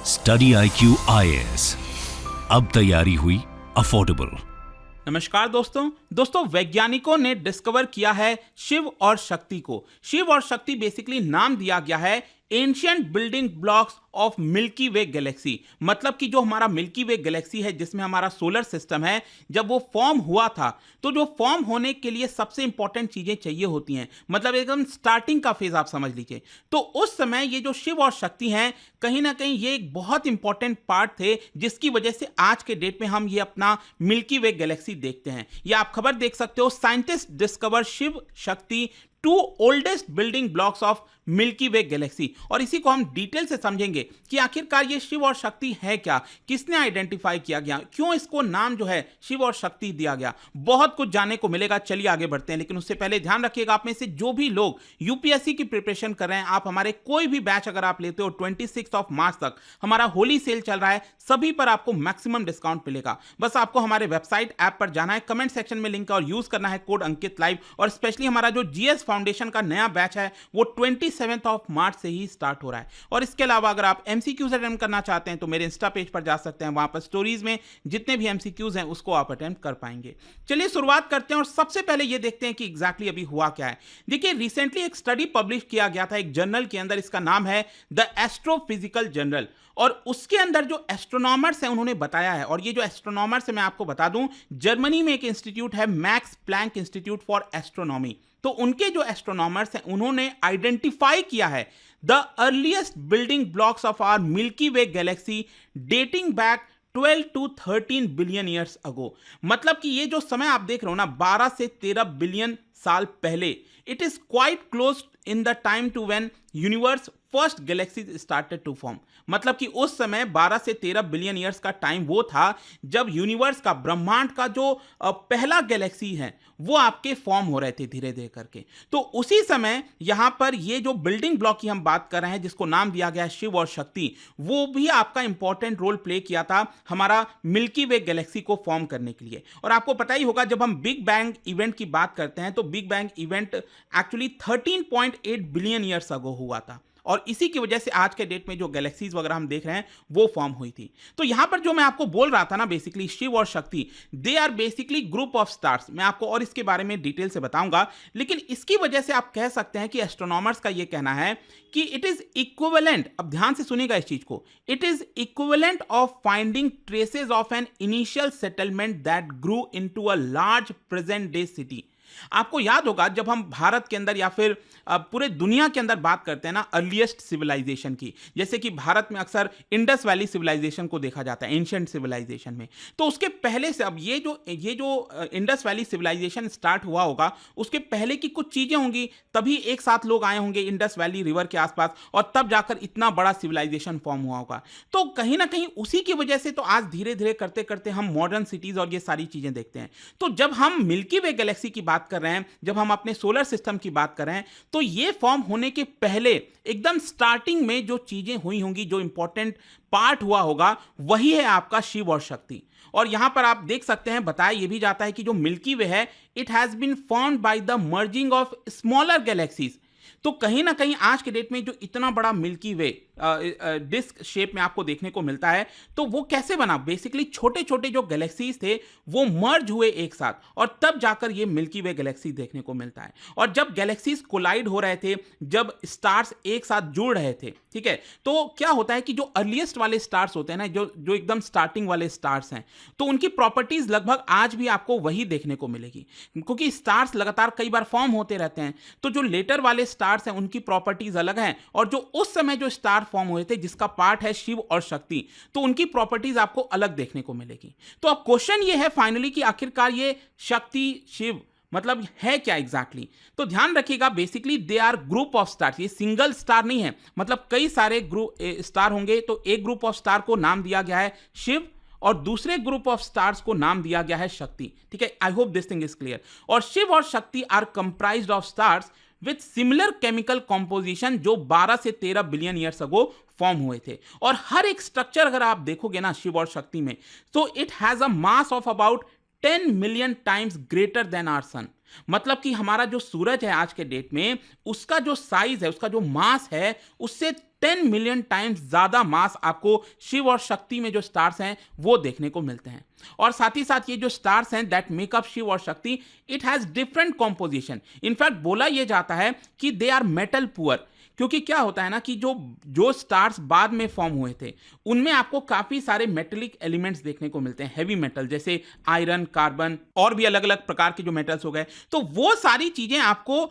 Study IQ IAS, अब तैयारी हुई अफोर्डेबल। नमस्कार दोस्तों वैज्ञानिकों ने डिस्कवर किया है शिव और शक्ति को। शिव और शक्ति बेसिकली नाम दिया गया है ancient building blocks of Milky Way Galaxy. मतलब कि जो हमारा मिल्की वे गैलेक्सी है, जिसमें हमारा सोलर सिस्टम है, जब वो फॉर्म हुआ था तो जो फॉर्म होने के लिए सबसे इंपॉर्टेंट चीजें चाहिए होती हैं, मतलब एकदम स्टार्टिंग का फेज आप समझ लीजिए। तो उस समय ये जो शिव और शक्ति हैं, कहीं ना कहीं ये एक बहुत इंपॉर्टेंट पार्ट थे, जिसकी वजह से आज के डेट में हम ये अपना मिल्की वे गैलेक्सी देखते हैं। ये आप खबर देख सकते हो, scientist discover Shiv Shakti to oldest building blocks of Milky Way galaxy. और इसी को हम डिटेल से समझेंगे कि आखिरकार ये शिव और शक्ति है क्या, किसने आइडेंटिफाई किया गया, क्यों इसको नाम जो है शिव और शक्ति दिया गया। बहुत कुछ जानने को मिलेगा, चलिए आगे बढ़ते हैं। लेकिन उससे पहले ध्यान रखिएगा, आप में से जो भी लोग यूपीएससी की प्रिपरेशन कर रहे हैं, आप हमारे कोई भी बैच अगर आप लेते हो 26 मार्च तक हमारा होली सेल चल रहा है, सभी पर आपको मैक्सिमम डिस्काउंट मिलेगा। बस आपको हमारे वेबसाइट ऐप पर जाना है, कमेंट सेक्शन में लिंक है और यूज करना है कोड अंकित लाइव। और स्पेशली हमारा जो जीएस फाउंडेशन का नया बैच है वो 27 मार्च से ही स्टार्ट हो रहा है। और इसके अलावा अगर आप एमसीक्यूज अटेम्प्ट करना चाहते हैं तो मेरे इंस्टा पेज पर जा सकते हैं, वहां पर स्टोरीज में जितने भी एमसीक्यूज हैं उसको आप अटेम्प्ट कर पाएंगे। चलिए शुरुआत करते हैं और सबसे पहले ये देखते हैं कि एग्जैक्टली अभी हुआ क्या है। देखिए, रिसेंटली एक स्टडी पब्लिश किया गया था एक जर्नल के अंदर, इसका नाम है द एस्ट्रोफिजिकल जर्नल। और उसके अंदर जो एस्ट्रोनॉमर्स हैं उन्होंने बताया है, और ये जो एस्ट्रोनॉमर्स है मैं आपको बता दूं, जर्मनी में एक इंस्टीट्यूट है Max Planck Institute for Astronomy. तो उनके जो एस्ट्रोनॉमर्स हैं उन्होंने आइडेंटिफाई किया है the earliest building blocks of our Milky Way galaxy dating back 12 to 13 billion years ago. मतलब कि ये जो समय आप देख रहे हो ना, 12 से 13 बिलियन साल पहले, it is quite close in the time to when universe first galaxy started to form. मतलब कि उस समय 12 से 13 बिलियन ईयर्स का टाइम वो था जब यूनिवर्स का, ब्रह्मांड का जो पहला गैलेक्सी है वो आपके फॉर्म हो रहे थे धीरे धीरे करके। तो उसी समय यहां पर ये जो बिल्डिंग ब्लॉक की हम बात कर रहे हैं, जिसको नाम दिया गया है शिव और शक्ति, वो भी आपका इंपॉर्टेंट रोल प्ले किया था हमारा मिल्की वे गैलेक्सी को फॉर्म करने के लिए। और आपको पता ही होगा, जब हम बिग बैंग इवेंट की बात करते हैं तो big bang event actually 13.8 billion years अगो हुआ था, और इसी की वजह से आज के डेट में जो गैलेक्सीज वगैरह हम देख रहे हैं वो फॉर्म हुई थी। तो यहां पर जो मैं आपको बोल रहा था ना, बेसिकली शिव और Shakti, they are basically group of stars. मैं आपको और इसके बारे में डिटेल से बताऊंगा, लेकिन इसकी वजह से आप कह सकते हैं कि एस्ट्रोनॉमर्स का ये कहना है कि इट इज इक्विवेलेंट, अब ध्यान से सुनिएगा इस चीज को, it is equivalent of finding traces of an initial settlement that grew into a large present day city. आपको याद होगा, जब हम भारत के अंदर या फिर पूरे दुनिया के अंदर बात करते हैं ना अर्लीस्ट सिविलाइजेशन की, जैसे कि भारत में अक्सर इंडस वैली सिविलाइजेशन को देखा जाता है एंशिएंट सिविलाइजेशन में। तो उसके पहले से, अब ये जो इंडस वैली सिविलाइजेशन स्टार्ट हुआ होगा, उसके पहले की कुछ चीजें होंगी, तभी एक साथ लोग आए होंगे इंडस वैली रिवर के आसपास, और तब जाकर इतना बड़ा सिविलाइजेशन फॉर्म हुआ होगा। तो कहीं ना कहीं उसी की वजह से तो आज धीरे धीरे करते करते हम मॉडर्न सिटीज और ये सारी चीजें देखते हैं। तो जब हम मिल्की वे गैलेक्सी की बात कर रहे हैं, जब हम अपने सोलर सिस्टम की बात कर रहे हैं, तो ये फॉर्म होने के पहले एकदम स्टार्टिंग में जो चीजें हुई होंगी, जो इंपॉर्टेंट पार्ट हुआ होगा, वही है आपका शिव और शक्ति। और यहां पर आप देख सकते हैं, बताया यह भी जाता है कि जो मिल्की वे है, it has been formed by the merging of smaller galaxies. तो कहीं ना कहीं आज के डेट में जो इतना बड़ा मिल्की वे डिस्क शेप में आपको देखने को मिलता है, तो वो कैसे बना? बेसिकली छोटे छोटे जो गैलेक्सीज थे वो मर्ज हुए एक साथ, और तब जाकर ये मिल्की वे गैलेक्सी देखने को मिलता है। और जब गैलेक्सीज कोलाइड हो रहे थे, जब स्टार्स एक साथ जुड़ रहे थे, ठीक है, तो क्या होता है कि जो अर्लीस्ट वाले स्टार्स होते हैं ना, जो एकदम स्टार्टिंग वाले स्टार्स हैं, तो उनकी प्रॉपर्टीज लगभग आज भी आपको वही देखने को मिलेगी, क्योंकि स्टार्स लगातार कई बार फॉर्म होते रहते हैं। तो जो लेटर वाले स्टार्स हैं उनकी प्रॉपर्टीज अलग हैं, और जो उस समय जो स्टार फॉर्म हुए थे, जिसका पार्ट है शिव और शक्ति, तो उनकी प्रॉपर्टीज आपको अलग देखने को मिलेगी। तो अब क्वेश्चन ये है फाइनली कि आखिरकार ये शक्ति शिव मतलब है क्या एग्जैक्टली? तो ध्यान रखिएगा, basically they are group of stars. ये सिंगल स्टार नहीं है, मतलब कई सारे ग्रुप स्टार होंगे। तो एक ग्रुप ऑफ स्टार को नाम दिया गया है शिव, और दूसरे ग्रुप ऑफ स्टार्स को नाम दिया गया है शक्ति। ठीक है, I hope this thing is clear. और शिव और Shakti are comprised of stars with similar chemical composition, जो 12 से 13 बिलियन ईयर्स अगो फॉर्म हुए थे। और हर एक स्ट्रक्चर अगर आप देखोगे ना शिव और शक्ति में, तो it has a mass of about 10 million times greater than our sun. मतलब कि हमारा जो सूरज है आज के डेट में, उसका जो साइज है, उसका जो मास है, उससे 10 मिलियन टाइम्स ज्यादा मास आपको शिव और शक्ति में जो स्टार्स हैं वो देखने को मिलते हैं। और साथ ही साथ ये जो स्टार्स हैं दैट मेकअप शिव और शक्ति, it has different composition. In fact बोला यह जाता है कि दे आर मेटल पुअर, क्योंकि क्या होता है ना कि जो जो स्टार्स बाद में फॉर्म हुए थे उनमें आपको काफी सारे मेटेलिक एलिमेंट्स देखने को मिलते हैं, हेवी मेटल जैसे आयरन, कार्बन और भी अलग अलग प्रकार के जो मेटल्स हो गए। तो वो सारी चीजें आपको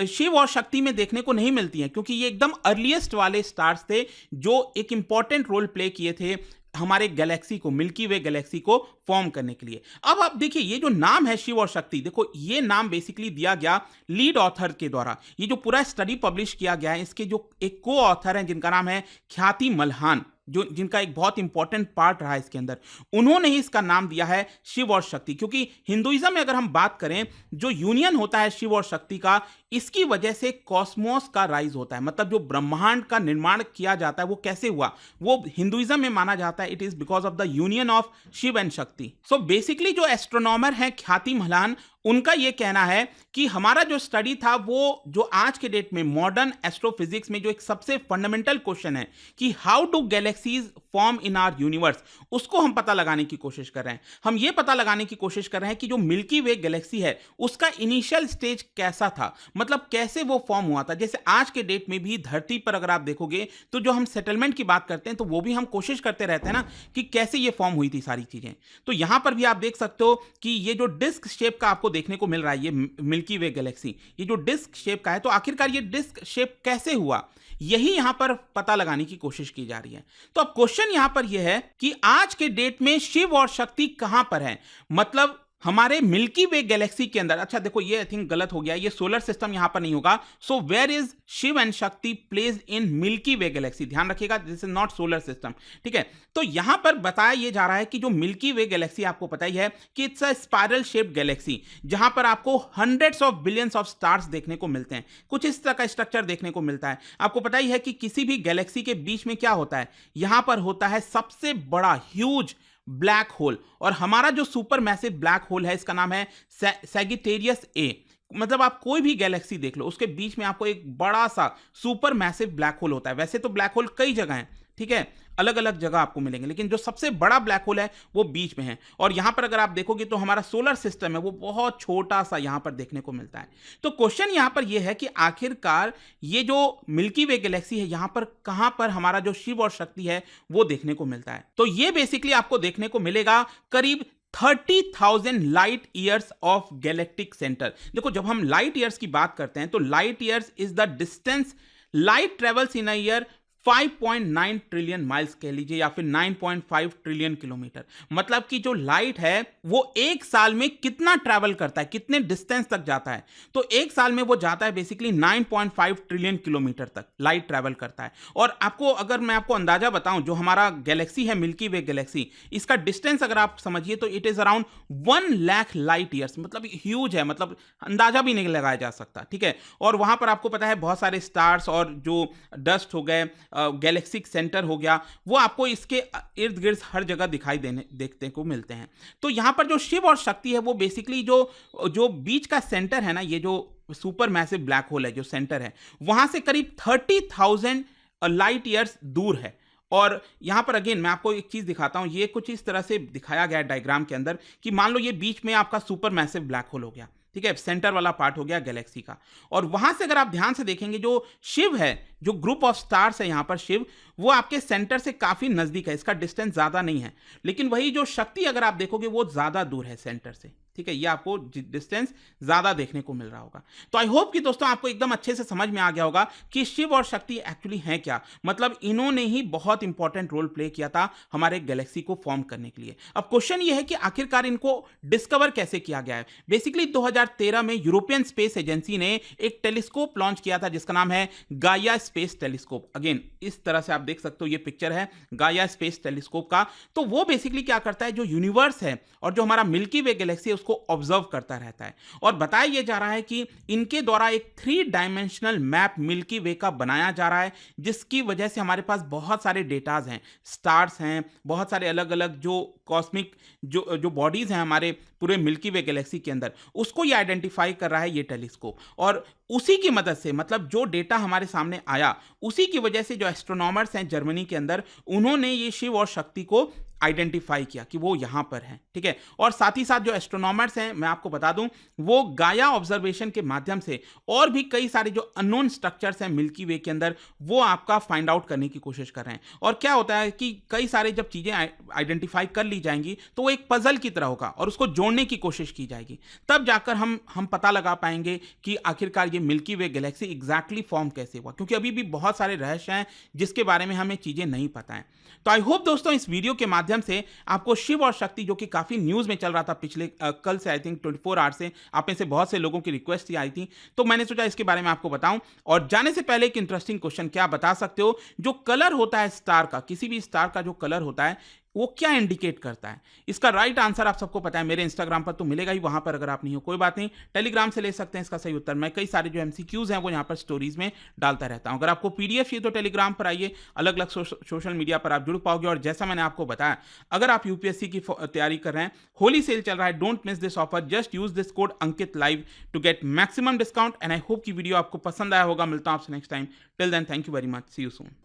शिव और शक्ति में देखने को नहीं मिलती हैं, क्योंकि ये एकदम अर्लीस्ट वाले स्टार्स थे जो एक इंपॉर्टेंट रोल प्ले किए थे हमारे गैलेक्सी को, मिल्की वे गैलेक्सी को फॉर्म करने के लिए। अब आप देखिए ये जो नाम है शिव और शक्ति, देखो ये नाम बेसिकली दिया गया लीड ऑथर के द्वारा। ये जो पूरा स्टडी पब्लिश किया गया है इसके जो एक को ऑथर हैं जिनका नाम है ख्याति मल्हान, जो जिनका एक बहुत इंपॉर्टेंट पार्ट रहा है इसके अंदर, उन्होंने ही इसका नाम दिया है शिव और शक्ति। क्योंकि हिंदुइज्म में अगर हम बात करें जो यूनियन होता है शिव और शक्ति का, इसकी वजह से कॉस्मोस का राइज होता है, मतलब जो ब्रह्मांड का निर्माण किया जाता है वो कैसे हुआ, वो हिंदुइज्म में माना जाता है it is because of the union of Shiv and Shakti. So basically जो एस्ट्रोनॉमर है ख्याति मल्हान, उनका यह कहना है कि हमारा जो स्टडी था वो जो आज के डेट में मॉडर्न एस्ट्रोफिजिक्स में जो एक सबसे फंडामेंटल क्वेश्चन है कि how do galaxies form in our universe, उसको हम पता लगाने की कोशिश कर रहे हैं। हम ये पता लगाने की कोशिश कर रहे हैं कि जो मिल्की वे गैलेक्सी है उसका इनिशियल स्टेज कैसा था, मतलब कैसे वो फॉर्म हुआ था। जैसे आज के डेट में भी धरती पर अगर आप देखोगे तो जो हम सेटलमेंट की बात करते हैं तो वो भी हम कोशिश करते रहते हैं ना कि कैसे ये फॉर्म हुई थी सारी चीजें। तो यहां पर भी आप देख सकते हो कि ये जो डिस्क शेप का आपको देखने को मिल रहा है ये मिल्की वे गैलेक्सी, ये जो डिस्क शेप का है, तो आखिरकार ये डिस्क शेप कैसे हुआ, यही यहां पर पता लगाने की कोशिश की जा रही है। तो अब क्वेश्चन यहां पर यह है कि आज के डेट में शिव और शक्ति कहां पर है, मतलब हमारे मिल्की वे गैलेक्सी के अंदर। अच्छा देखो ये आई थिंक गलत हो गया, ये सोलर सिस्टम यहां पर नहीं होगा। So where is Shiv and Shakti placed in Milky Way galaxy, ध्यान रखिएगा this is not solar system, ठीक है। तो यहां पर बताया यह जा रहा है कि जो मिल्की वे गैलेक्सी आपको पता ही है कि it's a spiral shaped Galaxy, जहां पर आपको hundreds of billions of stars देखने को मिलते हैं। कुछ इस तरह का स्ट्रक्चर देखने को मिलता है। आपको पता ही है कि किसी भी गैलेक्सी के बीच में क्या होता है, यहां पर होता है सबसे बड़ा ह्यूज ब्लैक होल, और हमारा जो सुपर मैसिव ब्लैक होल है इसका नाम है सैजिटेरियस ए। मतलब आप कोई भी गैलेक्सी देख लो उसके बीच में आपको एक बड़ा सा सुपर मैसिव ब्लैक होल होता है। वैसे तो ब्लैक होल कई जगह हैं, ठीक है, अलग अलग जगह आपको मिलेंगे, लेकिन जो सबसे बड़ा ब्लैक होल है वो बीच में है। और यहां पर अगर आप देखोगे तो हमारा सोलर सिस्टम है वो बहुत छोटा सा यहां पर देखने को मिलता है। तो क्वेश्चन यहां पर यह है कि आखिरकार ये जो मिल्की वे गैलेक्सी है यहां पर कहां पर हमारा जो शिव और शक्ति है वो देखने को मिलता है। तो ये बेसिकली आपको देखने को मिलेगा करीब 30,000 light years of galactic centre. देखो जब हम लाइट ईयर्स की बात करते हैं तो light years is the distance light travels in a year 5.9 trillion miles कह लीजिए या फिर 9.5 ट्रिलियन किलोमीटर। मतलब कि जो लाइट है वो एक साल में कितना ट्रैवल करता है, कितने डिस्टेंस तक जाता है, तो एक साल में वो जाता है बेसिकली 9.5 ट्रिलियन किलोमीटर तक लाइट ट्रैवल करता है। और आपको अगर मैं आपको अंदाजा बताऊं, जो हमारा गैलेक्सी है मिल्की वे गैलेक्सी, इसका डिस्टेंस अगर आप समझिए तो it is around 1 lakh light years, मतलब ह्यूज है, मतलब अंदाजा भी नहीं लगाया जा सकता, ठीक है। और वहां पर आपको पता है बहुत सारे स्टार्स और जो डस्ट हो गए, गैलेक्सिक सेंटर हो गया, वो आपको इसके इर्द गिर्द हर जगह देखने को मिलते हैं। तो यहां पर जो शिव और शक्ति है वो बेसिकली जो बीच का सेंटर है ना, ये जो सुपर मैसिव ब्लैक होल है जो सेंटर है, वहां से करीब 30,000 लाइट ईयर्स दूर है। और यहां पर अगेन मैं आपको एक चीज दिखाता हूं, ये कुछ इस तरह से दिखाया गया है डायग्राम के अंदर कि मान लो ये बीच में आपका सुपर मैसिव ब्लैक होल हो गया, ठीक है, सेंटर वाला पार्ट हो गया गैलेक्सी का। और वहां से अगर आप ध्यान से देखेंगे जो शिव है, जो ग्रुप ऑफ स्टार्स है यहां पर शिव, वो आपके सेंटर से काफी नजदीक है, इसका डिस्टेंस ज्यादा नहीं है। लेकिन वही जो शक्ति अगर आप देखोगे वो ज्यादा दूर है सेंटर से, ठीक है, ये आपको डिस्टेंस ज्यादा देखने को मिल रहा होगा। तो आई होप कि दोस्तों आपको एकदम अच्छे से समझ में आ गया होगा कि शिव और शक्ति एक्चुअली हैं क्या। मतलब इन्होंने ही बहुत इंपॉर्टेंट रोल प्ले किया था हमारे गैलेक्सी को फॉर्म करने के लिए। अब क्वेश्चन ये है कि आखिरकार इनको डिस्कवर कैसे किया गया है। बेसिकली 2013 में यूरोपियन स्पेस एजेंसी ने एक टेलीस्कोप लॉन्च किया था जिसका नाम है गाइया स्पेस टेलीस्कोप। अगेन इस तरह से आप देख सकते हो, ये पिक्चर है गाइया स्पेस टेलीस्कोप का। तो वो बेसिकली क्या करता है, जो यूनिवर्स है और जो हमारा मिल्की वे गैलेक्सी है उसको ऑब्जर्व करता रहता है। और बताया यह जा रहा है कि इनके द्वारा एक 3 डायमेंशनल मैप मिल्की वे का बनाया जा रहा है, जिसकी वजह से हमारे पास बहुत सारे डेटाज हैं, स्टार्स हैं, बहुत सारे अलग अलग जो कॉस्मिक जो बॉडीज हैं हमारे पूरे मिल्की वे गैलेक्सी के अंदर, उसको ये आइडेंटिफाई कर रहा है ये टेलीस्कोप। और उसी की मदद से, मतलब जो डेटा हमारे सामने आया, उसी की वजह से जो एस्ट्रोनॉमर्स हैं जर्मनी के अंदर, उन्होंने ये शिव और शक्ति को आइडेंटिफाई किया कि वो यहां पर हैं, ठीक है। और साथ ही साथ जो एस्ट्रोनॉमर्स हैं, मैं आपको बता दूं, वो गाया ऑब्जर्वेशन के माध्यम से और भी कई सारे जो अननोन स्ट्रक्चर्स हैं मिल्की वे के अंदर, वो आपका फाइंड आउट करने की कोशिश कर रहे हैं। और क्या होता है कि कई सारे जब चीजें आइडेंटिफाई कर ली जाएंगी तो वो एक पजल की तरह होगा और उसको जोड़ने की कोशिश की जाएगी, तब जाकर हम पता लगा पाएंगे कि आखिरकार ये milky Way Galaxy exactly form कैसे हुआ, क्योंकि अभी भी बहुत सारे रहस्य हैं जिसके बारे में हमें चीजें नहीं पता है। तो आई होप दोस्तों इस वीडियो के माध्यम से आपको शिव और शक्ति, जो कि काफी न्यूज में चल रहा था पिछले कल से, आई थिंक 24 आवर्स से, आप में से बहुत से लोगों की रिक्वेस्ट आई थी, तो मैंने सोचा इसके बारे में आपको बताऊं। और जाने से पहले एक इंटरेस्टिंग क्वेश्चन, क्या बता सकते हो जो कलर होता है स्टार का, किसी भी स्टार का जो कलर होता है वो क्या इंडिकेट करता है? इसका राइट आंसर आप सबको पता है, मेरे इंस्टाग्राम पर तो मिलेगा ही, वहां पर अगर आप नहीं हो कोई बात नहीं, टेलीग्राम से ले सकते हैं इसका सही उत्तर। मैं कई सारे जो एमसीक्यूज हैं वो यहाँ पर स्टोरीज में डालता रहता हूं। अगर आपको पीडीएफ चाहिए तो टेलीग्राम पर आइए, अलग अलग सोशल मीडिया पर आप जुड़ पाओगे। और जैसा मैंने आपको बताया, अगर आप यूपीएससी की तैयारी कर रहे हैं, होली सेल चल रहा है, don't miss this offer, just use this code Ankit live to get maximum discount. And I hope की वीडियो आपको पसंद आया होगा। मिलता हूं आपसे next time, till then thank you very much, see you soon.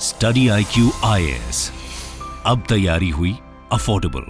Study IQ IAS, अब तैयारी हुई अफोर्डेबल।